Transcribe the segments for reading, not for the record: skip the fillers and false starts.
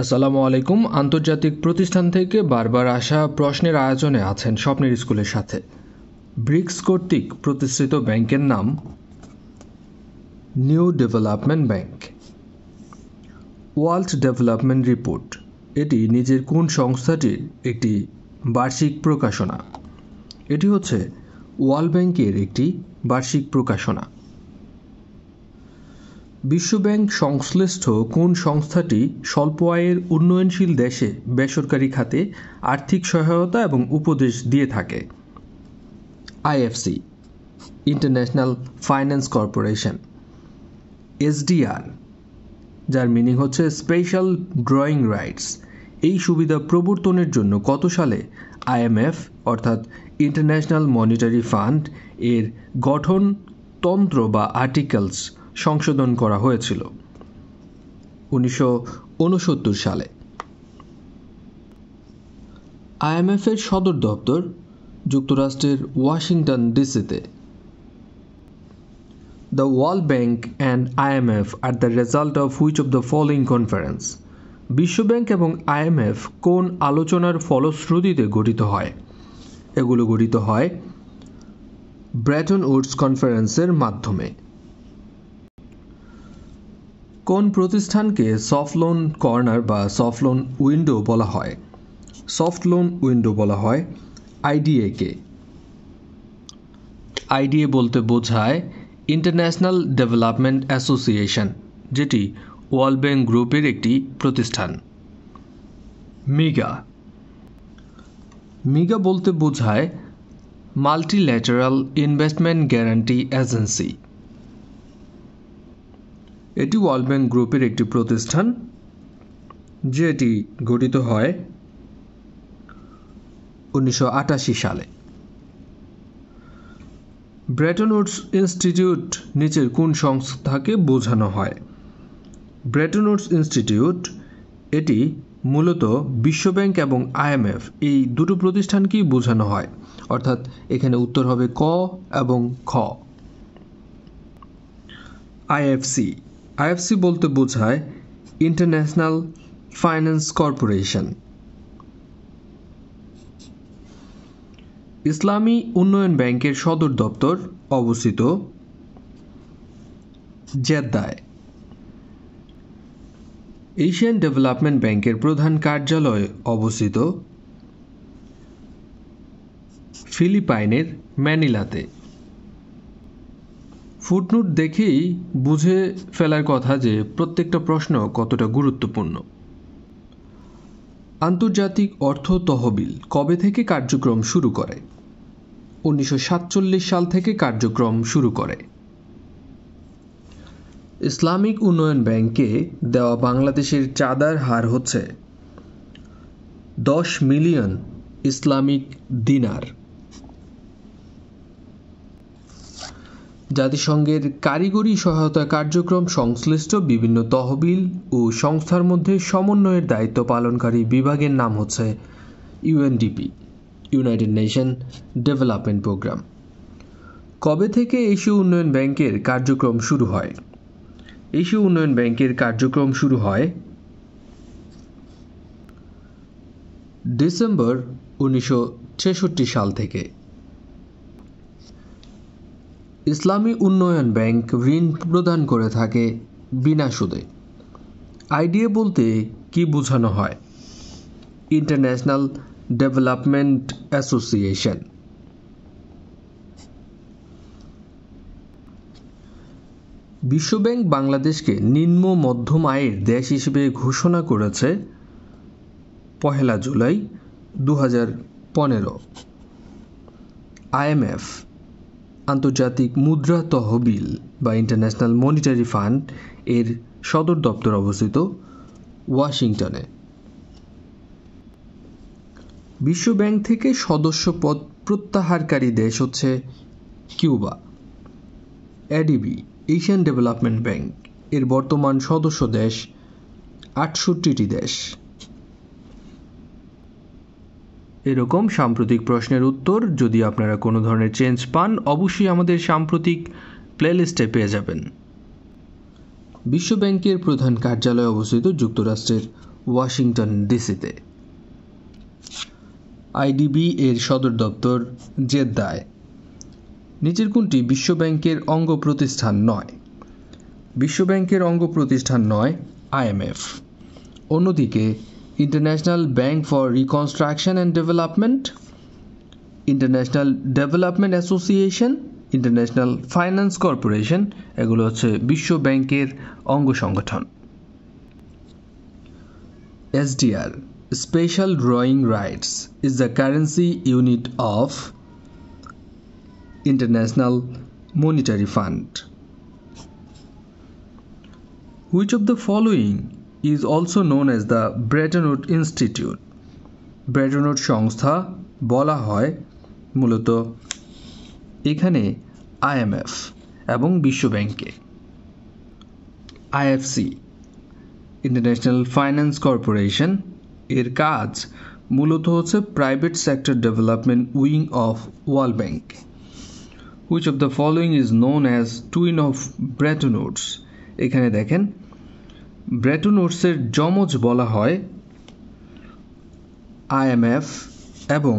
আসসালামু আলাইকুম। আন্তর্জাতিক প্রতিষ্ঠান থেকে বারবার আসা প্রশ্নের আয়োজনে আছেন স্বপ্নের স্কুলের সাথে। ব্রিক্স কর্তৃক প্রতিষ্ঠিত ব্যাংকের নাম new development bank. World development report এটি নিজের কোন সংস্থাটির একটি বার্ষিক প্রকাশনা? এটি হচ্ছে ওয়ার্ল্ড ব্যাংকের একটি বার্ষিক প্রকাশনা। বিশ্বব্যাংক সংশ্লিষ্ট কোন সংস্থাটি স্বল্প আয়ের উন্নয়নশীল দেশে বেসরকারি খাতে আর্থিক সহায়তা এবং উপদেশ দিয়ে থাকে? IFC, international finance corporation. SDR, যার মিনিং হচ্ছে স্পেশাল ড্রয়িং রাইটস, এই সুবিধা প্রবর্তনের জন্য কত সালে আইএমএফ অর্থাৎ ইন্টারন্যাশনাল মনিটারি ফান্ড এর গঠনতন্ত্র বা আর্টিকেলস সংশোধন করা হয়েছিল? 1969 সালে। আইএমএফ এর সদর দপ্তর যুক্তরাষ্ট্রের Washington ডিসিতে। The World Bank and IMF are the result of which of the following conference? বিশ্বব্যাংক এবং আইএমএফ কোন আলোচনার ফলশ্রুতিতে গঠিত হয়? এগুলো গঠিত হয় ব্রেটন উডস কনফারেন্সের মাধ্যমে। কোন প্রতিষ্ঠানকে সফট লোন কর্নার বা সফট লোন উইন্ডো বলা হয়? সফট লোন উইন্ডো বলা হয় আইডিএকে। আইডিএ বলতে বোঝায় ইন্টারন্যাশনাল ডেভেলপমেন্ট অ্যাসোসিয়েশন, যেটি ওয়ার্ল্ড ব্যাংক গ্রুপের একটি প্রতিষ্ঠান। মিগা। মিগা বলতে বোঝায় মাল্টিল্যাটারাল ইনভেস্টমেন্ট গ্যারান্টি এজেন্সি। এটি ওয়ার্ল্ড ব্যাংক গ্রুপের একটি প্রতিষ্ঠান, যেটি গঠিত হয় 1988 সালে। ব্রেটন উডস ইনস্টিটিউট নিচের কোন সংস্থাকে বোঝানো হয়? ব্রেটন উডস ইনস্টিটিউট এটি মূলত বিশ্বব্যাংক এবং আইএমএফ এই দুটো প্রতিষ্ঠানকেই বোঝানো হয়, অর্থাৎ এখানে উত্তর হবে ক এবং খ। আইএফসি। আইএফসি বলতে বোঝায় ইন্টারন্যাশনাল ফাইন্যান্স কর্পোরেশন। ইসলামী উন্নয়ন ব্যাংকের সদর দপ্তর অবস্থিত জেদ্দায়। এশিয়ান ডেভেলপমেন্ট ব্যাংকের প্রধান কার্যালয় অবস্থিত ফিলিপাইনের ম্যানিলাতে। ফুটনোট দেখেই বুঝে ফেলার কথা যে প্রত্যেকটা প্রশ্ন কতটা গুরুত্বপূর্ণ। আন্তর্জাতিক অর্থ তহবিল কবে থেকে কার্যক্রম শুরু করে? 1947 সাল থেকে কার্যক্রম শুরু করে। ইসলামিক উন্নয়ন ব্যাংকে দেওয়া বাংলাদেশের চাঁদার হার হচ্ছে 10 মিলিয়ন ইসলামিক দিনার। জাতিসংঘের কারিগরি সহায়তা কার্যক্রম সংশ্লিষ্ট বিভিন্ন তহবিল ও সংস্থার মধ্যে সমন্বয়ের দায়িত্ব পালনকারী বিভাগের নাম হচ্ছে UNDP, United Nation Development Programme. কবে থেকে এশীয় উন্নয়ন ব্যাংকের কার্যক্রম শুরু হয়? এশীয় উন্নয়ন ব্যাংকের কার্যক্রম শুরু হয় ডিসেম্বর 1966 সাল থেকে। ইসলামী উন্নয়ন ব্যাংক ঋণ প্রদান করে থাকে বিনা সুদে। আইডিএ বলতে কি বোঝানো হয়? International development association. বিশ্বব্যাংক বাংলাদেশকে নিম্ন মধ্যম আয়ের দেশ হিসেবে ঘোষণা করেছে 1 জুলাই 2015। আইএমএফ, আন্তর্জাতিক মুদ্রা তহবিল বা ইন্টারন্যাশনাল মনিটারি ফান্ড এর সদর দপ্তর অবস্থিত ওয়াশিংটনে। বিশ্বব্যাংক থেকে সদস্যপদ প্রত্যাহারকারী দেশ হচ্ছে Cuba. ADB, Asian development bank এর বর্তমান সদস্য দেশ 68টি দেশ। এরকম সাম্প্রতিক প্রশ্নের উত্তর যদি আপনারা কোনো ধরনের চেঞ্জ পান, অবশ্যই আমাদের সাম্প্রতিক প্লেলিস্টে পেয়ে যাবেন। বিশ্বব্যাংকের প্রধান কার্যালয় অবস্থিত যুক্তরাষ্ট্রের ওয়াশিংটন ডিসিতে। আইডিবি এর সদর দপ্তর জেদ্দায়। নিচের কোনটি বিশ্বব্যাংকের অঙ্গ প্রতিষ্ঠান নয়? বিশ্বব্যাংকের অঙ্গ প্রতিষ্ঠান নয় আইএমএফ। অন্যদিকে international bank for reconstruction and development, international development association, international finance corporation এগুলো হচ্ছে বিশ্ব ব্যাংকের অঙ্গ সংগঠন। SDR Special Drawing Rights is the currency unit of International Monetary Fund. Which of the following is also known as the Bretton Woods Institute? Bretton Woods সংস্থা বলা হয় মূলত এখানে IMF এবং বিশ্ব ব্যাংকে। IFC ইন্টারন্যাশনাল ফাইন্যান্স কর্পোরেশন এর কাজ মূলত হচ্ছে private sector development wing of world bank. Which of the following is known as twin of Bretton Woods? এখানে দেখেন ব্রেটন উডসের যমজ বলা হয় IMF এবং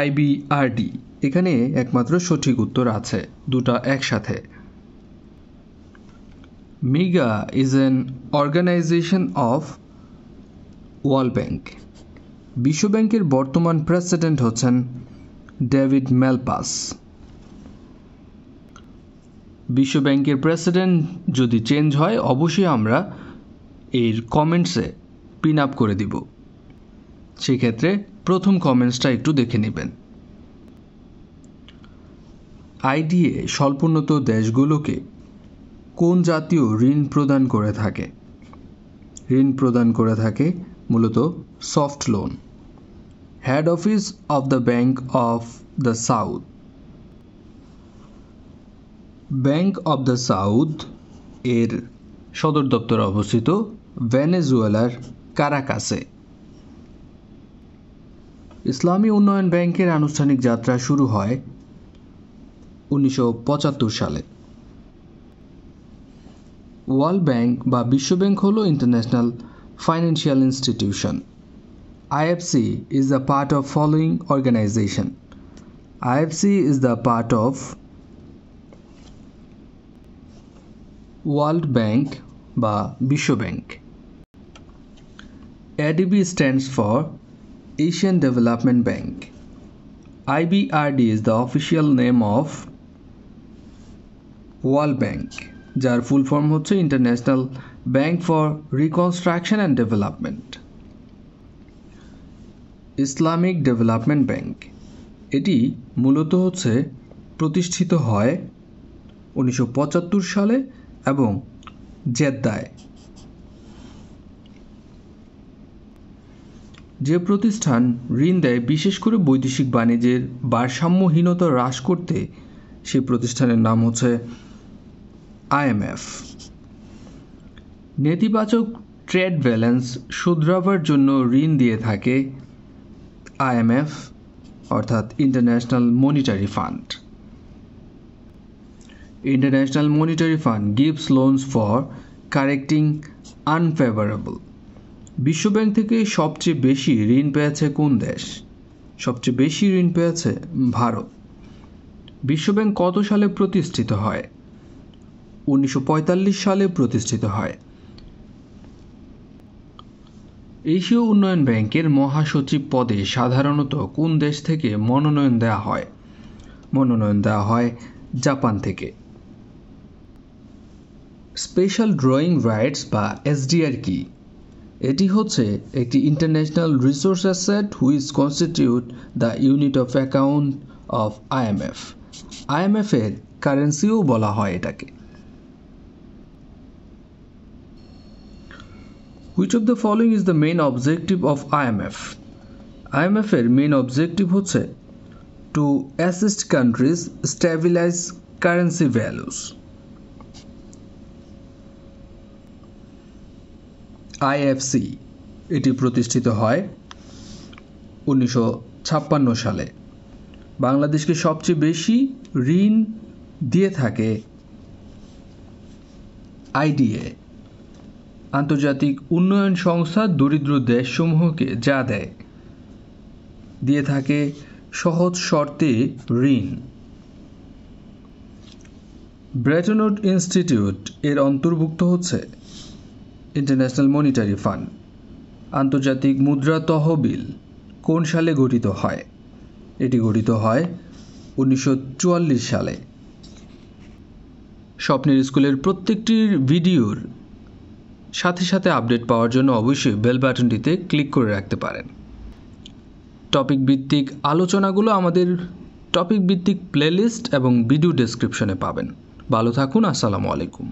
IBRD। এখানে একমাত্র সঠিক উত্তর আছে দুটো একসাথে। MIGA is an organization of world bank. বিশ্ব ব্যাংকের বর্তমান প্রেসিডেন্ট হচ্ছেন ডেভিড ম্যালপাস। বিশ্ব ব্যাংকের প্রেসিডেন্ট যদি চেঞ্জ হয় অবশ্যই আমরা এর কমেন্টসে পিন আপ করে দিব, সেক্ষেত্রে প্রথম কমেন্টসটা একটু দেখে নেবেন। IDA স্বল্পোন্নত দেশগুলোকে কোন জাতীয় ঋণ প্রদান করে থাকে? ঋণ প্রদান করে থাকে মূলত soft loan. Head office of the bank of the south. Bank of the south এর সদর দপ্তর অবস্থিত ভেনেজুয়েলার কারাকাসে। ইসলামী উন্নয়ন ব্যাংকের আনুষ্ঠানিক যাত্রা শুরু হয় 1975 সালে। ওয়ার্ল্ড ব্যাংক বা বিশ্ব ব্যাংক হলো international financial institution. IFC is the part of following organization. IFC is the part of World Bank বা বিশ্ব bank. ADB stands for Asian Development Bank. IBRD is the official name of World Bank, যার full form হচ্ছে international bank for reconstruction and development. Islamic development bank এটি মূলত হচ্ছে প্রতিষ্ঠিত হয় 1975 সালে এবং জেদ্দায়। যে প্রতিষ্ঠান ঋণ দেয় বিশেষ করে বৈদেশিক বাণিজ্যের ভারসাম্যহীনতা হ্রাস করতে, সেই প্রতিষ্ঠানের নাম হচ্ছে IMF। নেতিবাচক ট্রেড ব্যালেন্স শুধরাবার জন্য ঋণ দিয়ে থাকে IMF অর্থাৎ international monetary fund. International Monetary Fund gives loans for correcting unfavorable. বিশ্বব্যাংক থেকে সবচেয়ে বেশি ঋণ পেয়েছে কোন দেশ? সবচেয়ে বেশি ঋণ পেয়েছে ভারত। বিশ্বব্যাংক কত সালে প্রতিষ্ঠিত হয়? 1945 সালে প্রতিষ্ঠিত হয়। এশীয় উন্নয়ন ব্যাংকের মহাসচিব পদে সাধারণত কোন দেশ থেকে মনোনয়ন দেওয়া হয়? মনোনয়ন দেওয়া হয় জাপান থেকে। স্পেশাল ড্রয়িং রাইটস বা SDR কি? এটি হচ্ছে একটি international resource asset which constitute the unit of account of IMF। IMF এর কারেন্সিও বলা হয় এটাকে। Which of the following is the main objective of IMF? IMF এর মেইন অবজেক্টিভ হচ্ছে to assist countries stabilize currency values. IFC এটি প্রতিষ্ঠিত হয় 1956 সালে। বাংলাদেশকে সবচেয়ে বেশি ঋণ দিয়ে থাকে IDA। আন্তর্জাতিক উন্নয়ন সংস্থা দরিদ্র দেশসমূহকে যা দেয়, দিয়ে থাকে সহজ শর্তে ঋণ। ব্রেটন উড ইনস্টিটিউট এর অন্তর্ভুক্ত হচ্ছে ইন্টারন্যাশনাল মনিটারি ফান্ড। আন্তর্জাতিক মুদ্রা তহবিল কোন সালে গঠিত হয়? এটি গঠিত হয় 1944 সালে। স্বপ্নের স্কুলের প্রত্যেকটি ভিডিওর সাথে সাথে আপডেট পাওয়ার জন্য অবশ্যই বেল বাটনটিতে ক্লিক করে রাখতে পারেন। টপিক ভিত্তিক আলোচনাগুলো আমাদের টপিক ভিত্তিক প্লেলিস্ট এবং ভিডিও ডেসক্রিপশনে পাবেন। ভালো থাকুন। আসসালামু আলাইকুম।